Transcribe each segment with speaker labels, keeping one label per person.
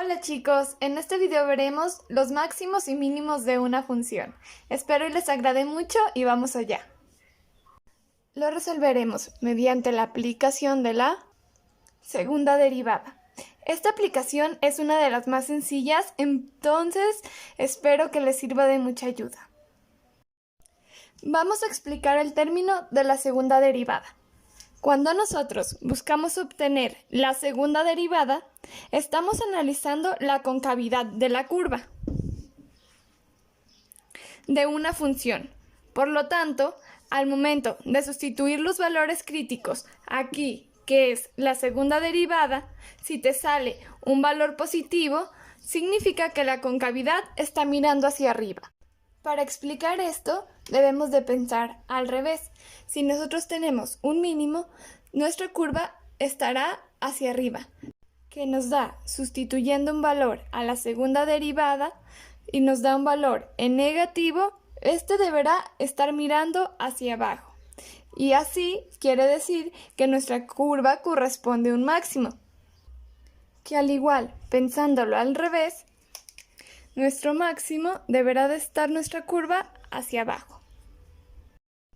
Speaker 1: Hola chicos, en este video veremos los máximos y mínimos de una función. Espero y les agrade mucho y vamos allá. Lo resolveremos mediante la aplicación de la segunda derivada. Esta aplicación es una de las más sencillas, entonces espero que les sirva de mucha ayuda. Vamos a explicar el término de la segunda derivada. Cuando nosotros buscamos obtener la segunda derivada, estamos analizando la concavidad de la curva de una función. Por lo tanto, al momento de sustituir los valores críticos aquí, que es la segunda derivada, si te sale un valor positivo, significa que la concavidad está mirando hacia arriba. Para explicar esto, debemos de pensar al revés. Si nosotros tenemos un mínimo, nuestra curva estará hacia arriba, que nos da, sustituyendo un valor a la segunda derivada, y nos da un valor en negativo, este deberá estar mirando hacia abajo. Y así quiere decir que nuestra curva corresponde a un máximo. Que al igual, pensándolo al revés, nuestro máximo deberá de estar nuestra curva hacia abajo.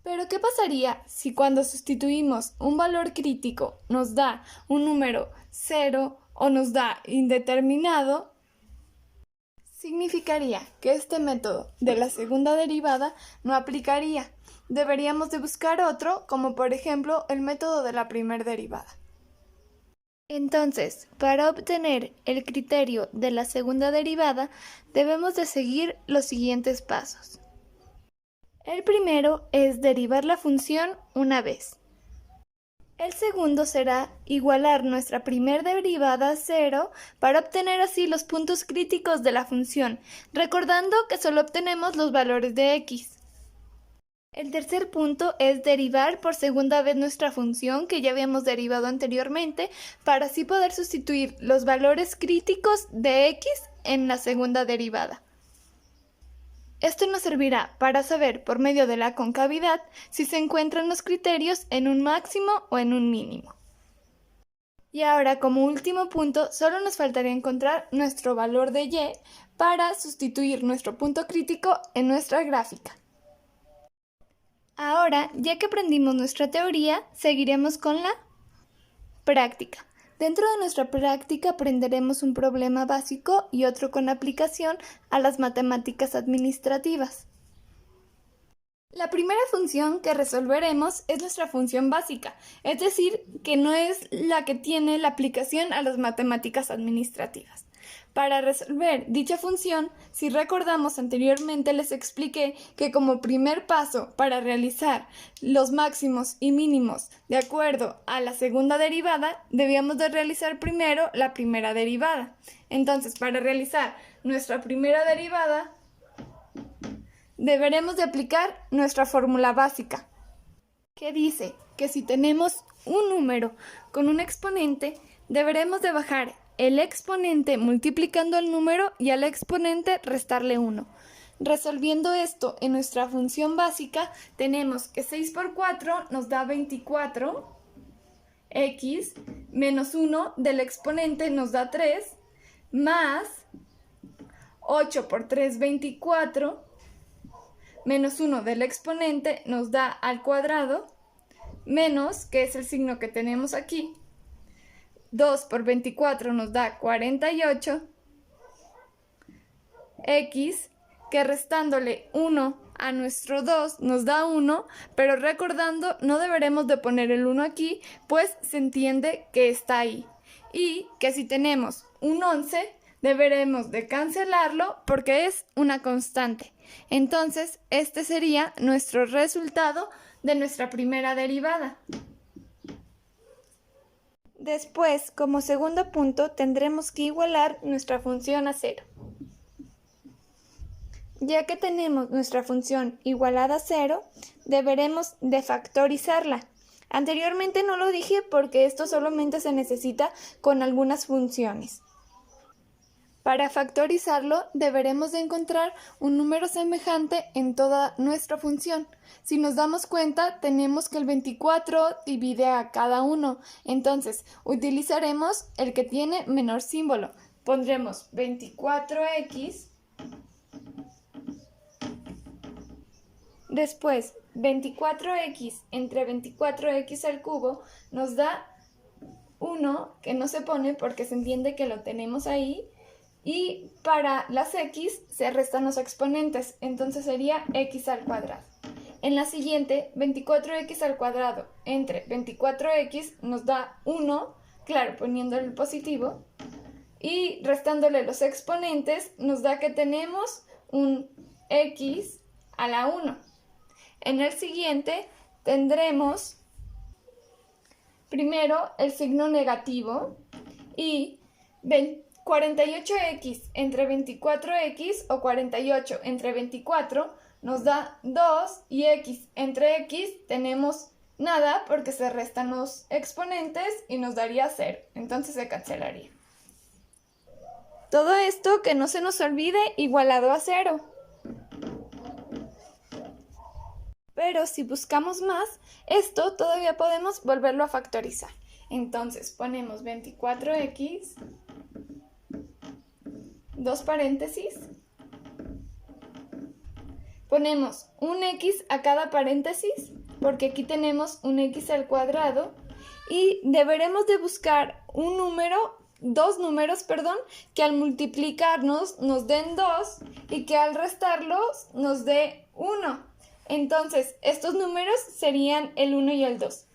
Speaker 1: Pero ¿qué pasaría si cuando sustituimos un valor crítico nos da un número 0 o nos da indeterminado? Significaría que este método de la segunda derivada no aplicaría. Deberíamos de buscar otro, como por ejemplo el método de la primera derivada. Entonces, para obtener el criterio de la segunda derivada, debemos de seguir los siguientes pasos. El primero es derivar la función una vez. El segundo será igualar nuestra primera derivada a 0 para obtener así los puntos críticos de la función, recordando que solo obtenemos los valores de x. El tercer punto es derivar por segunda vez nuestra función que ya habíamos derivado anteriormente para así poder sustituir los valores críticos de x en la segunda derivada. Esto nos servirá para saber por medio de la concavidad si se encuentran los criterios en un máximo o en un mínimo. Y ahora, como último punto, solo nos faltaría encontrar nuestro valor de y para sustituir nuestro punto crítico en nuestra gráfica. Ahora, ya que aprendimos nuestra teoría, seguiremos con la práctica. Dentro de nuestra práctica aprenderemos un problema básico y otro con aplicación a las matemáticas administrativas. La primera función que resolveremos es nuestra función básica, es decir, que no es la que tiene la aplicación a las matemáticas administrativas. Para resolver dicha función, si recordamos anteriormente les expliqué que como primer paso para realizar los máximos y mínimos de acuerdo a la segunda derivada, debíamos de realizar primero la primera derivada. Entonces, para realizar nuestra primera derivada, deberemos de aplicar nuestra fórmula básica, que dice que si tenemos un número con un exponente, deberemos de bajar el exponente multiplicando el número y al exponente restarle 1. Resolviendo esto en nuestra función básica, tenemos que 6 por 4 nos da 24, x menos 1 del exponente nos da 3, más 8 por 3, 24, menos 1 del exponente nos da al cuadrado, menos, que es el signo que tenemos aquí, 2 por 24 nos da 48, x, que restándole 1 a nuestro 2 nos da 1, pero recordando no deberemos de poner el 1 aquí, pues se entiende que está ahí. Y que si tenemos un 11, deberemos de cancelarlo porque es una constante. Entonces, este sería nuestro resultado de nuestra primera derivada. Después, como segundo punto, tendremos que igualar nuestra función a 0. Ya que tenemos nuestra función igualada a 0, deberemos de factorizarla. Anteriormente no lo dije porque esto solamente se necesita con algunas funciones. Para factorizarlo, deberemos de encontrar un número semejante en toda nuestra función. Si nos damos cuenta, tenemos que el 24 divide a cada uno. Entonces, utilizaremos el que tiene menor símbolo. pondremos 24x. Después, 24x entre 24x al cubo nos da 1, que no se pone porque se entiende que lo tenemos ahí. Y para las x se restan los exponentes, entonces sería x al cuadrado. En la siguiente, 24x al cuadrado entre 24x nos da 1, claro, poniéndole el positivo. Y restándole los exponentes nos da que tenemos un x a la 1. En el siguiente tendremos primero el signo negativo y 48x entre 24x o 48 entre 24 nos da 2 y x entre x tenemos nada porque se restan los exponentes y nos daría 0, entonces se cancelaría. Todo esto, que no se nos olvide, igualado a 0. Pero si buscamos más, esto todavía podemos volverlo a factorizar. Entonces ponemos 24x, dos paréntesis, ponemos un x a cada paréntesis, porque aquí tenemos un x al cuadrado, y deberemos de buscar dos números, que al multiplicarnos nos den 2 y que al restarlos nos dé 1. Entonces, estos números serían el 1 y el 2.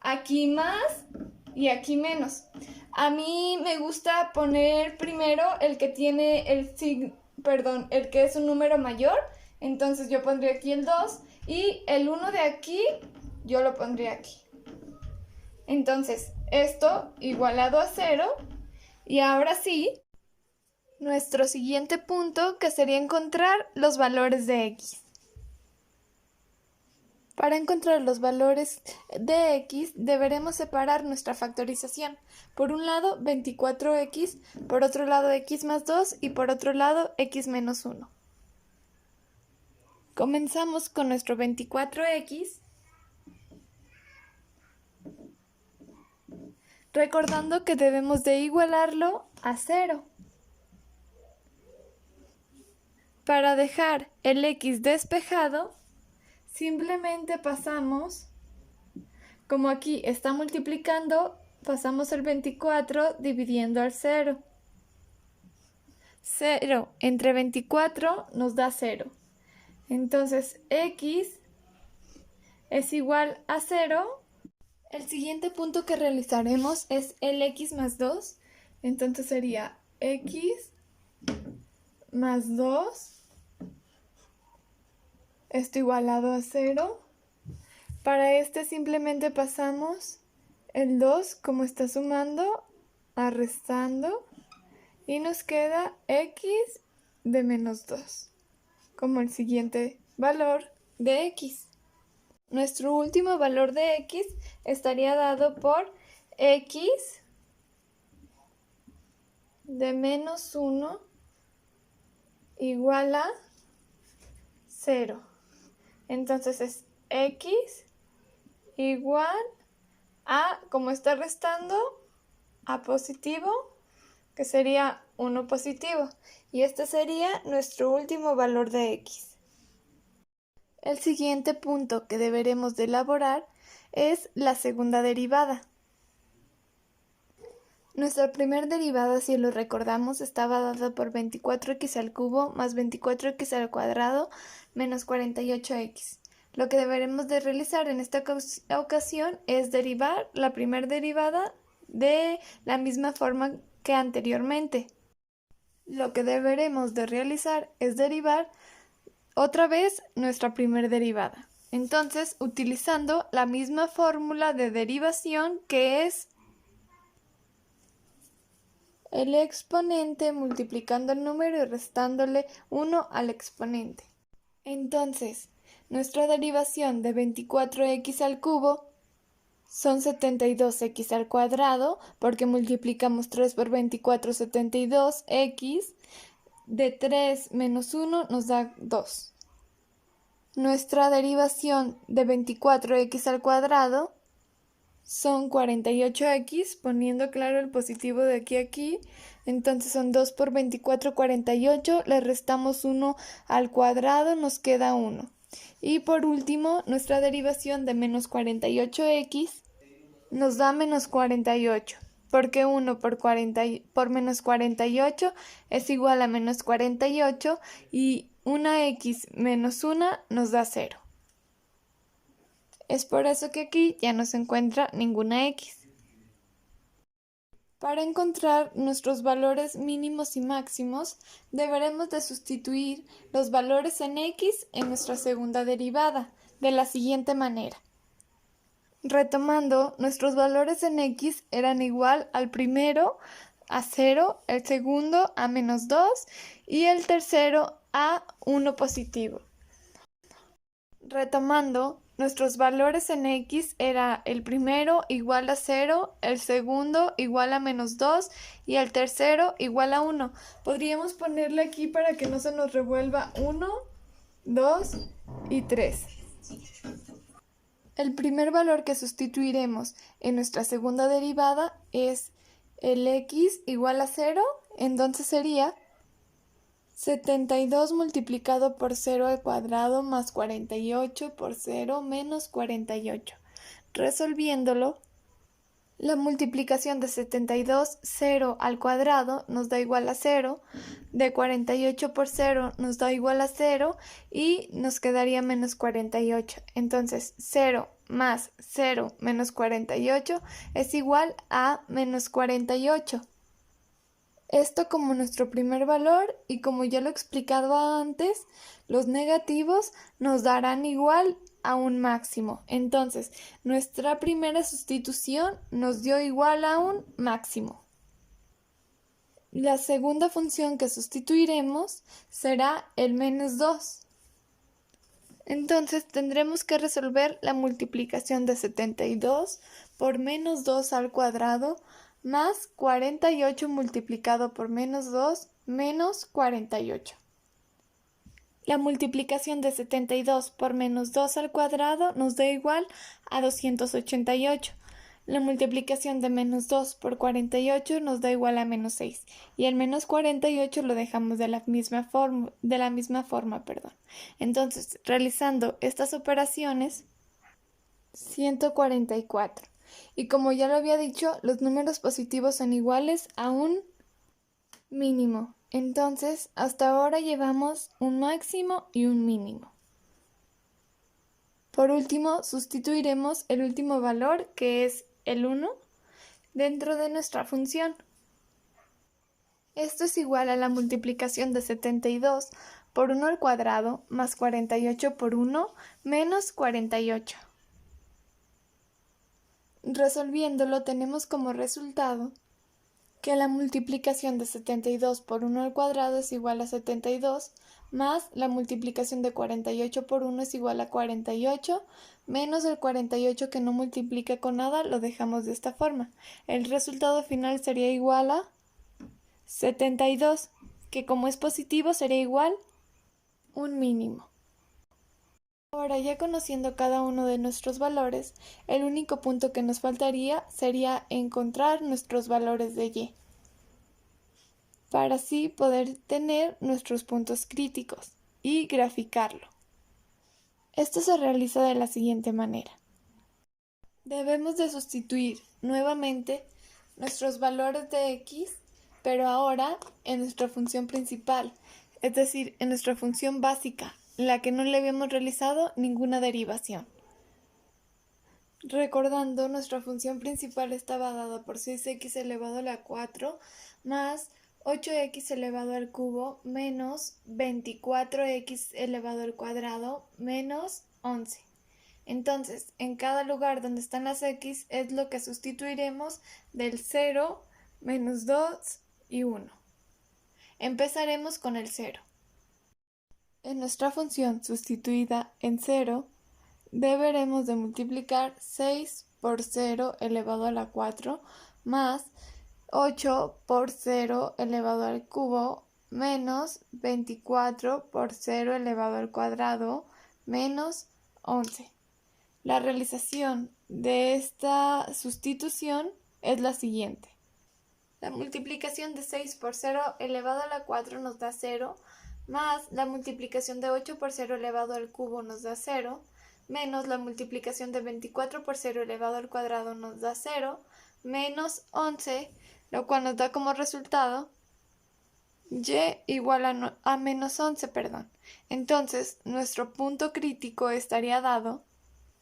Speaker 1: Aquí más y aquí menos. A mí me gusta poner primero el que tiene el que es un número mayor. Entonces yo pondría aquí el 2 y el 1 de aquí yo lo pondría aquí. Entonces, esto igualado a 0. Y ahora sí, nuestro siguiente punto, que sería encontrar los valores de x. Para encontrar los valores de x, deberemos separar nuestra factorización. Por un lado, 24x, por otro lado, x más 2 y por otro lado, x menos 1. Comenzamos con nuestro 24x, recordando que debemos de igualarlo a 0. Para dejar el x despejado, simplemente pasamos, como aquí está multiplicando, pasamos el 24 dividiendo al 0. 0 entre 24 nos da 0. Entonces, x es igual a 0. El siguiente punto que realizaremos es el x más 2. Entonces sería x más 2. Esto igualado a 0. Para este simplemente pasamos el 2, como está sumando, a restando, y nos queda x de menos 2, como el siguiente valor de x. Nuestro último valor de x estaría dado por x de menos 1 igual a 0. Entonces es x igual a, como está restando, a positivo, que sería 1 positivo. Y este sería nuestro último valor de x. El siguiente punto que deberemos de elaborar es la segunda derivada. Nuestra primera derivada, si lo recordamos, estaba dada por 24x al cubo más 24x al cuadrado menos 48x. Lo que deberemos de realizar en esta ocasión es derivar la primera derivada de la misma forma que anteriormente. Lo que deberemos de realizar es derivar otra vez nuestra primera derivada. Entonces, utilizando la misma fórmula de derivación, que es el exponente multiplicando el número y restándole 1 al exponente. Entonces, nuestra derivación de 24x al cubo son 72x al cuadrado, porque multiplicamos 3 por 24, 72x. De 3 menos 1 nos da 2. Nuestra derivación de 24x al cuadrado son 48x, poniendo claro el positivo de aquí a aquí. Entonces son 2 por 24, 48. Le restamos 1 al cuadrado, nos queda 1. Y por último, nuestra derivación de menos 48x nos da menos 48. Porque 1 por menos 48 es igual a menos 48 y una x menos 1 nos da 0. Es por eso que aquí ya no se encuentra ninguna x. Para encontrar nuestros valores mínimos y máximos, deberemos de sustituir los valores en x en nuestra segunda derivada, de la siguiente manera. Retomando, nuestros valores en x eran igual al primero a 0, el segundo a menos 2 y el tercero a 1 positivo. Retomando, nuestros valores en x era el primero igual a 0, el segundo igual a menos 2 y el tercero igual a 1. Podríamos ponerle aquí para que no se nos revuelva 1, 2 y 3. El primer valor que sustituiremos en nuestra segunda derivada es el x igual a 0, entonces sería 72 multiplicado por 0 al cuadrado más 48 por 0 menos 48. Resolviéndolo, la multiplicación de 72, 0 al cuadrado nos da igual a 0, de 48 por 0 nos da igual a 0 y nos quedaría menos 48. Entonces 0 más 0 menos 48 es igual a menos 48. Esto como nuestro primer valor y como ya lo he explicado antes, los negativos nos darán igual a un máximo. Entonces, nuestra primera sustitución nos dio igual a un máximo. La segunda función que sustituiremos será el menos 2. Entonces tendremos que resolver la multiplicación de 72 por menos 2 al cuadrado más 48 multiplicado por menos 2 menos 48. La multiplicación de 72 por menos 2 al cuadrado nos da igual a 288. La multiplicación de menos 2 por 48 nos da igual a menos 6. Y el menos 48 lo dejamos de la misma forma. Entonces, realizando estas operaciones, 144. Y como ya lo había dicho, los números positivos son iguales a un mínimo. Entonces, hasta ahora llevamos un máximo y un mínimo. Por último, sustituiremos el último valor, que es el 1, dentro de nuestra función. Esto es igual a la multiplicación de 72 por 1 al cuadrado más 48 por 1 menos 48. Resolviéndolo tenemos como resultado que la multiplicación de 72 por 1 al cuadrado es igual a 72, más la multiplicación de 48 por 1 es igual a 48, menos el 48 que no multiplica con nada, lo dejamos de esta forma. El resultado final sería igual a 72, que como es positivo sería igual a un mínimo. Ahora, ya conociendo cada uno de nuestros valores, el único punto que nos faltaría sería encontrar nuestros valores de y, para así poder tener nuestros puntos críticos y graficarlo. Esto se realiza de la siguiente manera. Debemos de sustituir nuevamente nuestros valores de x, pero ahora en nuestra función principal, es decir, en nuestra función básica, la que no le habíamos realizado ninguna derivación. Recordando, nuestra función principal estaba dada por 6x elevado a la 4 más 8x elevado al cubo menos 24x elevado al cuadrado menos 11. Entonces, en cada lugar donde están las x es lo que sustituiremos del 0, menos 2 y 1. Empezaremos con el 0. En nuestra función sustituida en 0, deberemos de multiplicar 6 por 0 elevado a la 4 más 8 por 0 elevado al cubo menos 24 por 0 elevado al cuadrado menos 11. La realización de esta sustitución es la siguiente. La multiplicación de 6 por 0 elevado a la 4 nos da 0, más la multiplicación de 8 por 0 elevado al cubo nos da 0, menos la multiplicación de 24 por 0 elevado al cuadrado nos da 0, menos 11, lo cual nos da como resultado y igual a menos 11, perdón. Entonces, nuestro punto crítico estaría dado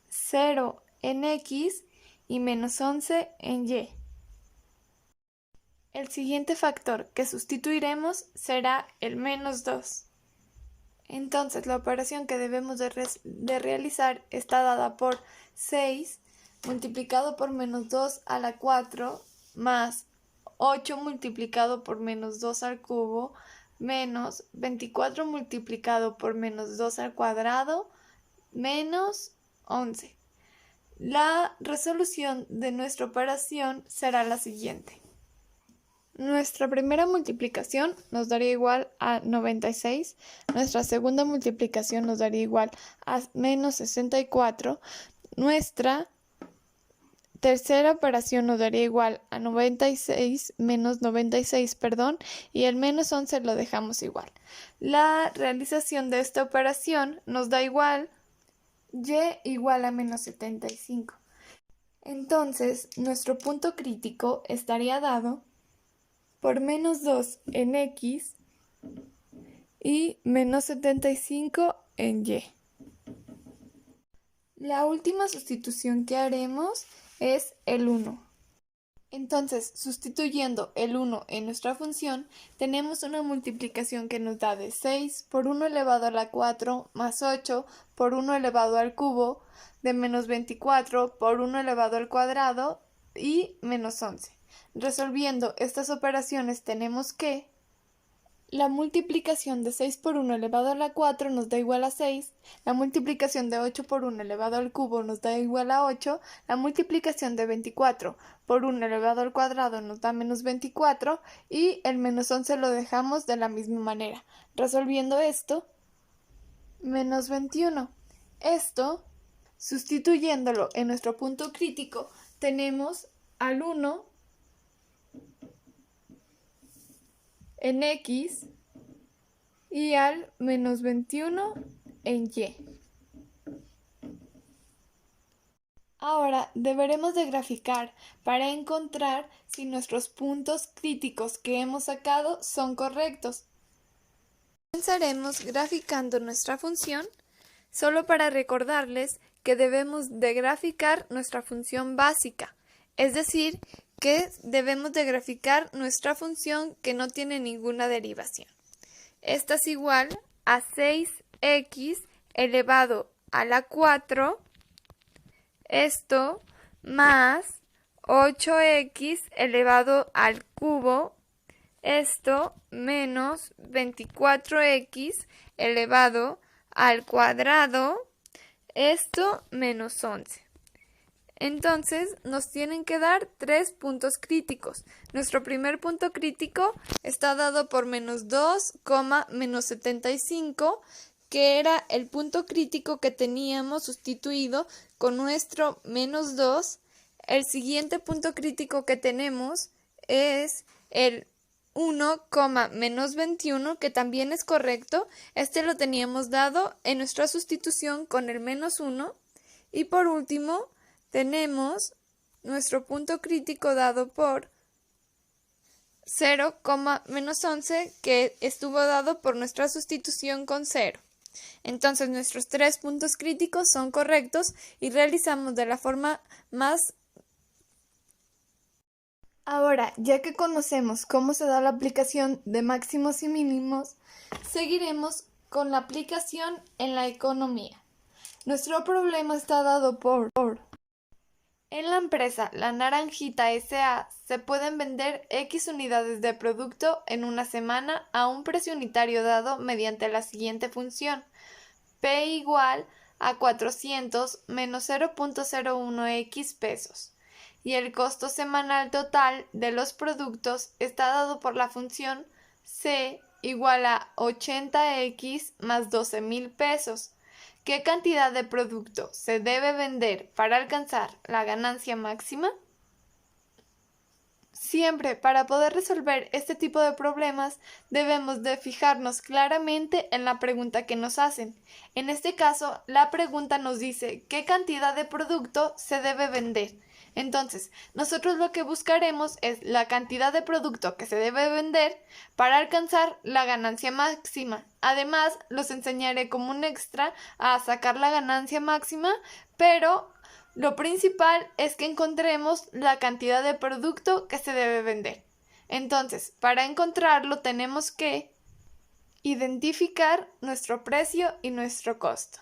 Speaker 1: 0 en x y menos 11 en y. El siguiente factor que sustituiremos será el menos 2. Entonces, la operación que debemos de realizar está dada por 6 multiplicado por menos 2 a la 4 más 8 multiplicado por menos 2 al cubo menos 24 multiplicado por menos 2 al cuadrado menos 11. La resolución de nuestra operación será la siguiente. Nuestra primera multiplicación nos daría igual a 96, nuestra segunda multiplicación nos daría igual a menos 64, nuestra tercera operación nos daría igual a 96 menos 96, perdón, y el menos 11 lo dejamos igual. La realización de esta operación nos da igual y igual a menos 75. Entonces, nuestro punto crítico estaría dado por menos 2 en x y menos 75 en y. La última sustitución que haremos es el 1. Entonces, sustituyendo el 1 en nuestra función, tenemos una multiplicación que nos da de 6 por 1 elevado a la 4 más 8 por 1 elevado al cubo de menos 24 por 1 elevado al cuadrado y menos 11. Resolviendo estas operaciones tenemos que la multiplicación de 6 por 1 elevado a la 4 nos da igual a 6, la multiplicación de 8 por 1 elevado al cubo nos da igual a 8, la multiplicación de 24 por 1 elevado al cuadrado nos da menos 24 y el menos 11 lo dejamos de la misma manera. Resolviendo esto, menos 21. Esto, sustituyéndolo en nuestro punto crítico, tenemos al 1 en x y al menos 21 en y. Ahora deberemos de graficar para encontrar si nuestros puntos críticos que hemos sacado son correctos. Comenzaremos graficando nuestra función, solo para recordarles que debemos de graficar nuestra función básica, es decir, que debemos de graficar nuestra función que no tiene ninguna derivación. Esta es igual a 6x elevado a la 4, esto más 8x elevado al cubo, esto menos 24x elevado al cuadrado, esto menos 11. Entonces, nos tienen que dar 3 puntos críticos. Nuestro primer punto crítico está dado por menos 2, menos 75, que era el punto crítico que teníamos sustituido con nuestro menos 2. El siguiente punto crítico que tenemos es el 1, menos 21, que también es correcto. Este lo teníamos dado en nuestra sustitución con el menos 1. Y por último, tenemos nuestro punto crítico dado por 0, menos 11, que estuvo dado por nuestra sustitución con 0. Entonces nuestros 3 puntos críticos son correctos y realizamos de la forma más. Ahora, ya que conocemos cómo se da la aplicación de máximos y mínimos, seguiremos con la aplicación en la economía. Nuestro problema está dado por en la empresa La Naranjita S.A. se pueden vender X unidades de producto en una semana a un precio unitario dado mediante la siguiente función: P igual a 400 menos 0.01x pesos. Y el costo semanal total de los productos está dado por la función C igual a 80x más 12,000 pesos, ¿qué cantidad de producto se debe vender para alcanzar la ganancia máxima? Siempre para poder resolver este tipo de problemas debemos de fijarnos claramente en la pregunta que nos hacen. En este caso, la pregunta nos dice ¿qué cantidad de producto se debe vender? Entonces, nosotros lo que buscaremos es la cantidad de producto que se debe vender para alcanzar la ganancia máxima. Además, los enseñaré como un extra a sacar la ganancia máxima, pero lo principal es que encontremos la cantidad de producto que se debe vender. Entonces, para encontrarlo tenemos que identificar nuestro precio y nuestro costo.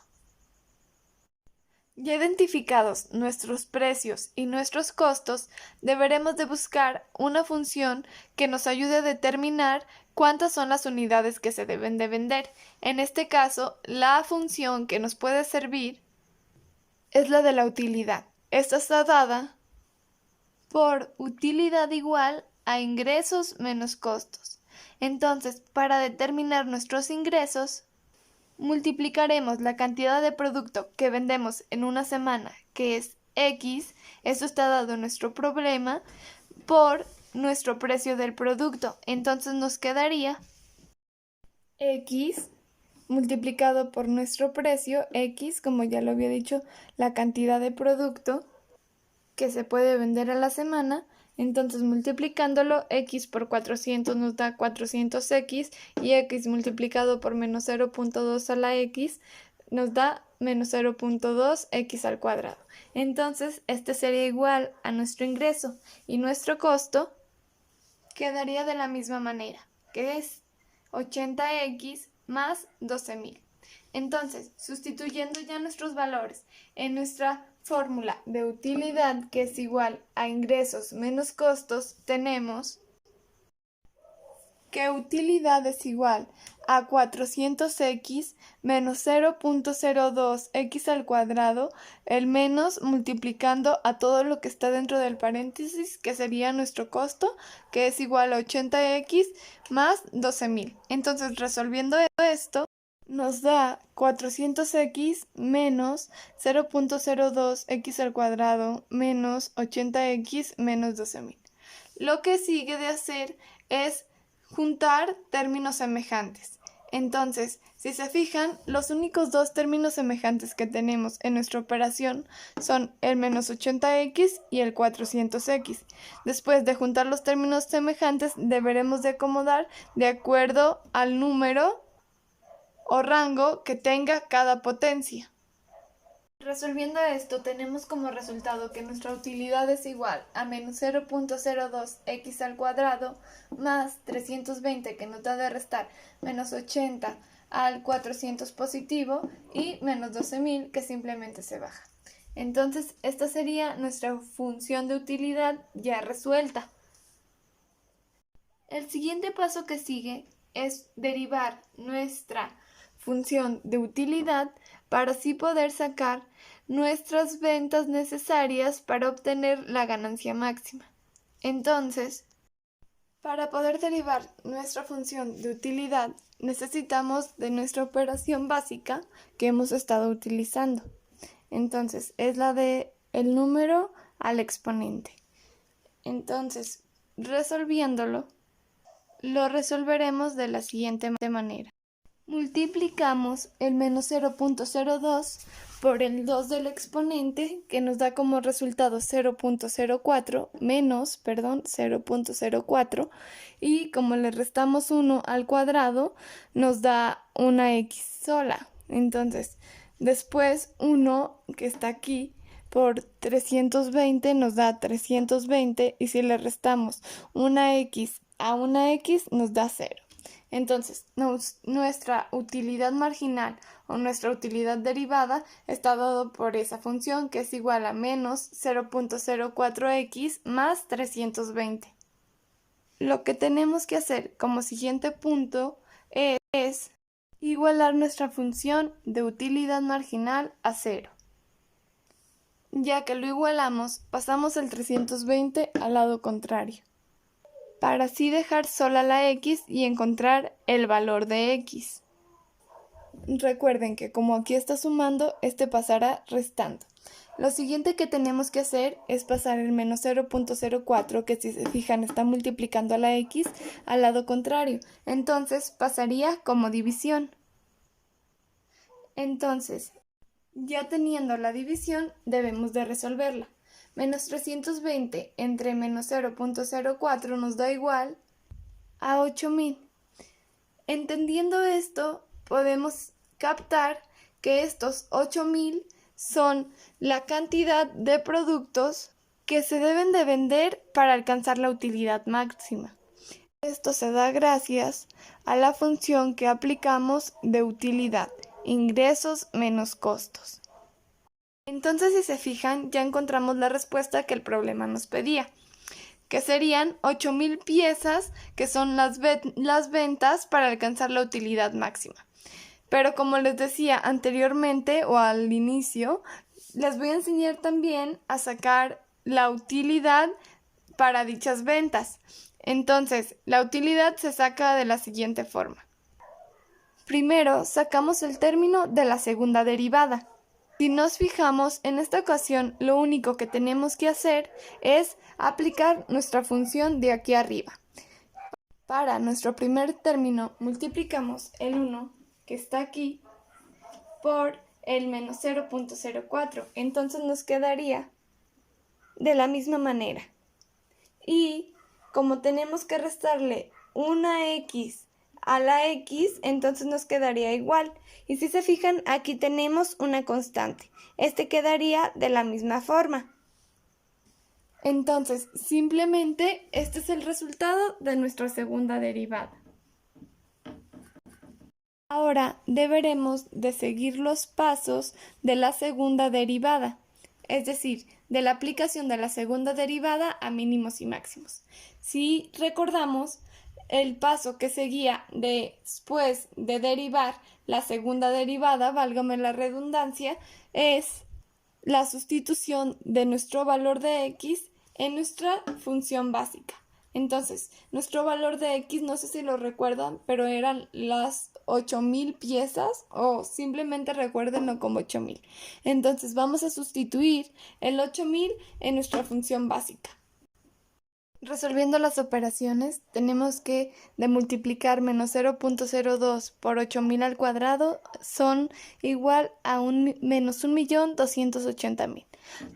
Speaker 1: Ya identificados nuestros precios y nuestros costos, deberemos de buscar una función que nos ayude a determinar cuántas son las unidades que se deben de vender. En este caso, la función que nos puede servir es la de la utilidad. Esta está dada por utilidad igual a ingresos menos costos. Entonces, para determinar nuestros ingresos, multiplicaremos la cantidad de producto que vendemos en una semana, que es X, esto está dado en nuestro problema, por nuestro precio del producto. Entonces nos quedaría X multiplicado por nuestro precio, X, como ya lo había dicho, la cantidad de producto que se puede vender a la semana. Entonces multiplicándolo, X por 400 nos da 400X y X multiplicado por menos 0.2 a la X nos da menos 0.2X al cuadrado. Entonces este sería igual a nuestro ingreso y nuestro costo quedaría de la misma manera, que es 80X más 12.000. Entonces, sustituyendo ya nuestros valores en nuestra fórmula de utilidad, que es igual a ingresos menos costos, tenemos que utilidad es igual a 400x menos 0.02x al cuadrado, el menos multiplicando a todo lo que está dentro del paréntesis, que sería nuestro costo, que es igual a 80x más 12.000. Entonces, resolviendo esto, nos da 400x menos 0.02x al cuadrado menos 80x menos 12.000. Lo que sigue de hacer es juntar términos semejantes. Entonces, si se fijan, los únicos dos términos semejantes que tenemos en nuestra operación son el menos 80x y el 400x. Después de juntar los términos semejantes, deberemos de acomodar de acuerdo al número o rango que tenga cada potencia. Resolviendo esto, tenemos como resultado que nuestra utilidad es igual a menos 0.02x al cuadrado más 320 que nos da de restar menos 80 al 400 positivo y menos 12.000 que simplemente se baja. Entonces, esta sería nuestra función de utilidad ya resuelta. El siguiente paso que sigue es derivar nuestra función de utilidad para así poder sacar nuestras ventas necesarias para obtener la ganancia máxima. Entonces, para poder derivar nuestra función de utilidad, necesitamos de nuestra operación básica que hemos estado utilizando. Entonces, es la de el número al exponente. Entonces, resolviéndolo, lo resolveremos de la siguiente manera. Multiplicamos el menos 0.02 por el 2 del exponente, que nos da como resultado 0.04, y como le restamos 1 al cuadrado, nos da una x sola. Entonces, después 1 que está aquí por 320 nos da 320, y si le restamos una x a una x nos da 0. Entonces, nuestra utilidad marginal o nuestra utilidad derivada está dado por esa función, que es igual a menos 0.04x más 320. Lo que tenemos que hacer como siguiente punto es igualar nuestra función de utilidad marginal a 0. Ya que lo igualamos, pasamos el 320 al lado contrario, para así dejar sola la x y encontrar el valor de x. recuerden que como aquí está sumando, este pasará restando. Lo siguiente que tenemos que hacer es pasar el menos 0.04, que si se fijan está multiplicando a la x, al lado contrario. Entonces pasaría como división. Entonces, ya teniendo la división, debemos de resolverla. Menos 320 entre menos 0.04 nos da igual a 8000. Entendiendo esto, podemos captar que estos 8000 son la cantidad de productos que se deben de vender para alcanzar la utilidad máxima. Esto se da gracias a la función que aplicamos de utilidad, ingresos menos costos. Entonces, si se fijan, ya encontramos la respuesta que el problema nos pedía, que serían 8000 piezas, que son las ventas para alcanzar la utilidad máxima. Pero como les decía anteriormente o al inicio, les voy a enseñar también a sacar la utilidad para dichas ventas. Entonces, la utilidad se saca de la siguiente forma. Primero, sacamos el término de la segunda derivada. Si nos fijamos, en esta ocasión lo único que tenemos que hacer es aplicar nuestra función de aquí arriba. Para nuestro primer término multiplicamos el 1, que está aquí, por el menos 0.04. Entonces nos quedaría de la misma manera. Y como tenemos que restarle una x a la x, entonces nos quedaría igual. Y si se fijan, aquí tenemos una constante. Este quedaría de la misma forma. Entonces, simplemente este es el resultado de nuestra segunda derivada. Ahora deberemos de seguir los pasos de la segunda derivada, es decir, de la aplicación de la segunda derivada a mínimos y máximos. Si recordamos, el paso que seguía después de derivar la segunda derivada, válgame la redundancia, es la sustitución de nuestro valor de x en nuestra función básica. Entonces, nuestro valor de x, no sé si lo recuerdan, pero eran las 8000 piezas o simplemente recuérdenlo como 8000. Entonces, vamos a sustituir el 8000 en nuestra función básica. Resolviendo las operaciones, tenemos que de multiplicar menos 0.02 por 8000 al cuadrado son igual a menos 1.280.000.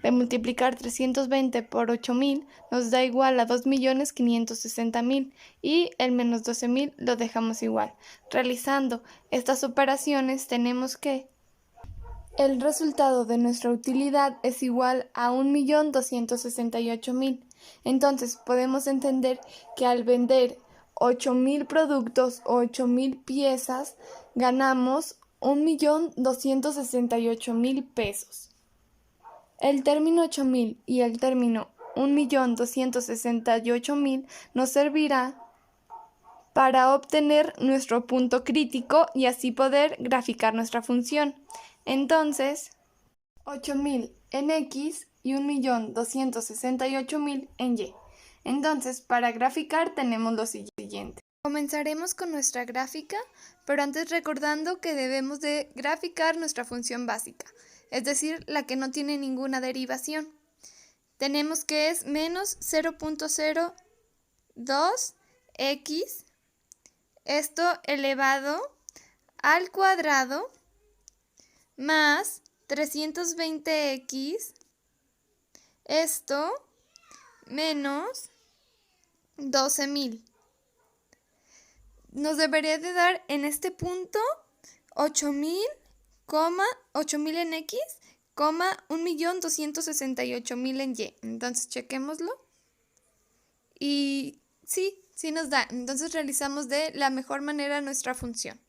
Speaker 1: De multiplicar 320 por 8000 nos da igual a 2.560.000 y el menos 12.000 lo dejamos igual. Realizando estas operaciones tenemos que el resultado de nuestra utilidad es igual a 1.268.000. Entonces podemos entender que al vender 8000 productos o 8000 piezas ganamos 1.268.000 pesos. El término 8000 y el término 1.268.000 nos servirá para obtener nuestro punto crítico y así poder graficar nuestra función. Entonces, 8000 en X y 1.268.000 en Y. Entonces, para graficar tenemos lo siguiente. Comenzaremos con nuestra gráfica, pero antes recordando que debemos de graficar nuestra función básica, es decir, la que no tiene ninguna derivación. Tenemos que es menos 0.02x, esto elevado al cuadrado, más 320x, esto menos 12.000. Nos debería de dar en este punto 8000, 8000 en X, 1.268.000 en Y. Entonces chequémoslo. Y sí nos da. Entonces realizamos de la mejor manera nuestra función.